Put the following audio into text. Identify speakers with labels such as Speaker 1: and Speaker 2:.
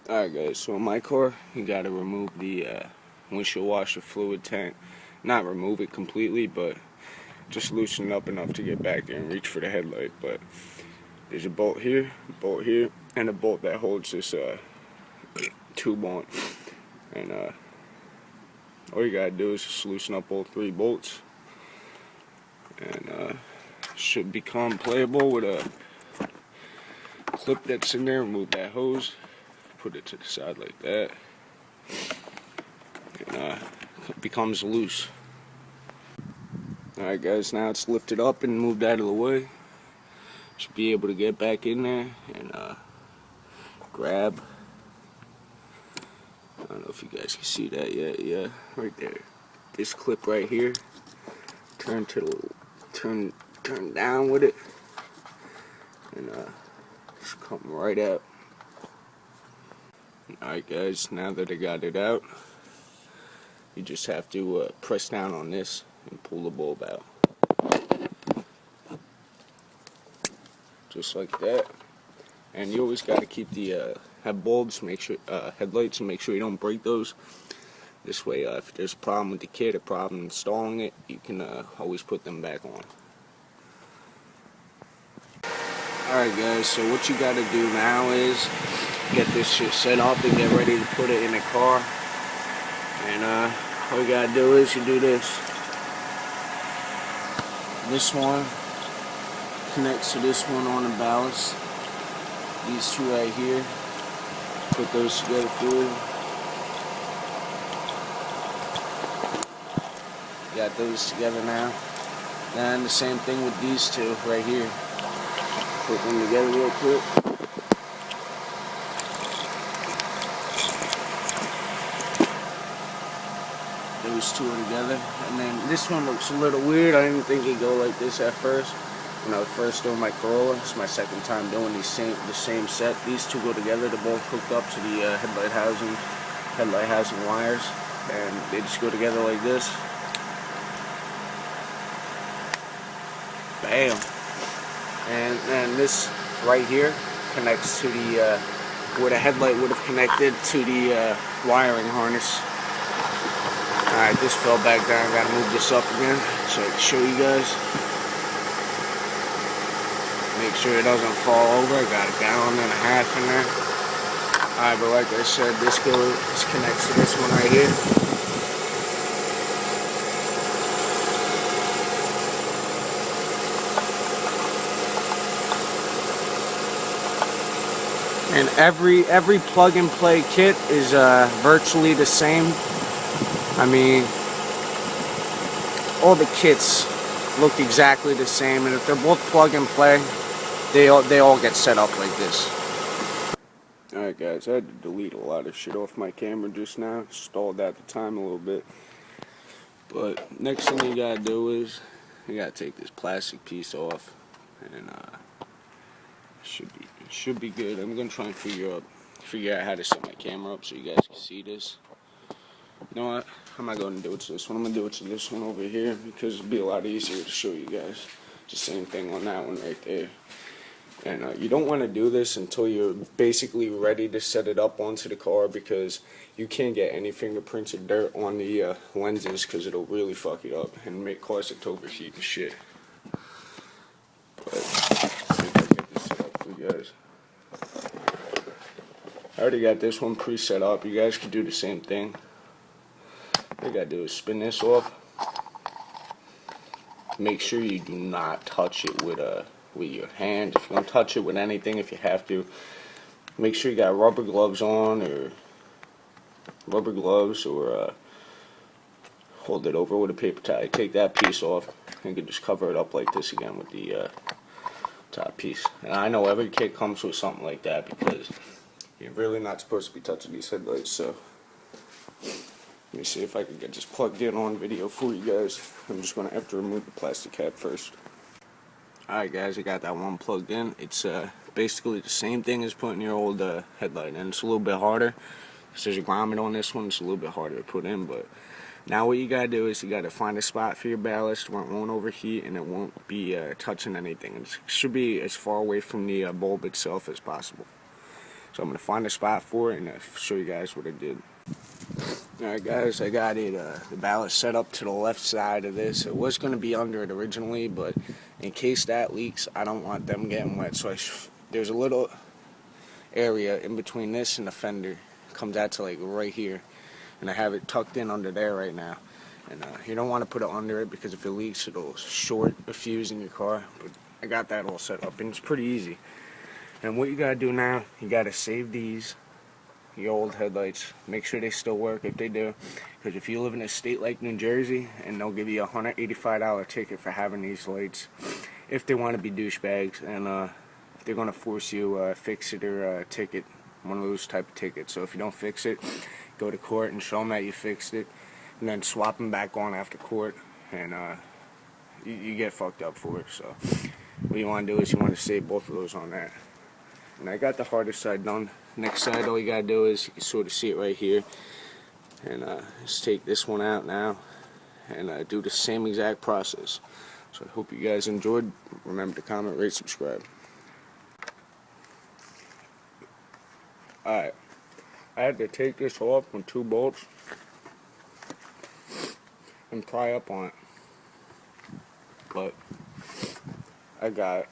Speaker 1: Alright guys, so in my car, you gotta remove the windshield washer fluid tank. Not remove it completely, but just loosen it up enough to get back there and reach for the headlight. But there's a bolt here, and a bolt that holds this tube on. And all you gotta do is just loosen up all 3 bolts. And should become playable with a clip that's in there. Remove that hose. Put it to the side like that, and it becomes loose. Alright guys, now it's lifted up and moved out of the way. Should be able to get back in there and grab. I don't know if you guys can see that yet. Yeah, right there. This clip right here. Turn down with it, and just come right out. Alright guys, now that I got it out, you just have to press down on this and pull the bulb out. Just like that. And you always got to keep the have bulbs, make sure headlights, and make sure you don't break those. This way, if there's a problem with the kit, a problem installing it, you can always put them back on. Alright guys, so what you got to do now is get this shit set up and get ready to put it in the car. And all you gotta do is you do this. This one connects to this one on the ballast. These 2 right here. Put those together for you. Got those together now. Then the same thing with these 2 right here. Put them together real quick. Those 2 are together, and then this one looks a little weird. I didn't think it'd go like this at first. When I was first doing my Corolla, it's my second time doing the same set. These 2 go together. They're both hooked up to the headlight housing wires, and they just go together like this. Bam! And this right here connects to the where the headlight would have connected to the wiring harness. Alright, this fell back down. Gotta move this up again so I can show you guys. Make sure it doesn't fall over. I got a gallon and a half in there. Alright, but like I said, this connects to this one right here. And every plug-and-play kit is virtually the same. I mean, all the kits look exactly the same, and if they're both plug-and-play, they all get set up like this. Alright guys, I had to delete a lot of shit off my camera just now. Stalled at the time a little bit. But next thing you gotta do is you gotta take this plastic piece off, and it should be good. I'm gonna try and figure out how to set my camera up so you guys can see this. You know what? I'm not going to do it to this one. I'm going to do it to this one over here because it'll be a lot easier to show you guys. The same thing on that one right there. And you don't want to do this until you're basically ready to set it up onto the car, because you can't get any fingerprints or dirt on the lenses, because it'll really fuck it up and cause it to overheat and shit. But let's see if I can get this set up for you guys. I already got this one pre-set up. You guys can do the same thing. All you gotta do is spin this off. Make sure you do not touch it with your hand. If you don't touch it with anything, if you have to, make sure you got rubber gloves on, or hold it over with a paper towel. Take that piece off and you can just cover it up like this again with the top piece. And I know every kit comes with something like that, because you're really not supposed to be touching these headlights. So let me see if I can get this plugged in on video for you guys. I'm just going to have to remove the plastic cap first. Alright guys, I got that one plugged in. It's basically the same thing as putting your old headlight in. It's a little bit harder. There's a grommet on this one. It's a little bit harder to put in, but now what you got to do is you got to find a spot for your ballast where it won't overheat and it won't be touching anything. It should be as far away from the bulb itself as possible. So I'm going to find a spot for it and show you guys what I did. Alright guys, I got it, the ballast set up to the left side of this. It was going to be under it originally, but in case that leaks, I don't want them getting wet. So there's a little area in between this and the fender. It comes out to like right here. And I have it tucked in under there right now. And you don't want to put it under it because if it leaks, it'll short a fuse in your car. But I got that all set up and it's pretty easy. And what you got to do now, you got to save these. Your old headlights, make sure they still work if they do, because if you live in a state like New Jersey, and they'll give you a $185 ticket for having these lights if they want to be douchebags, and they're going to force you fix it or ticket, one of those type of tickets. So if you don't fix it, go to court and show them that you fixed it, and then swap them back on after court, and you get fucked up for it. So what you want to do is you want to save both of those on that. And I got the harder side done. Next side, all you gotta do is, you can sort of see it right here, and just take this one out now, and do the same exact process. So I hope you guys enjoyed. Remember to comment, rate, subscribe. Alright, I had to take this off with 2 bolts and pry up on it, but I got it.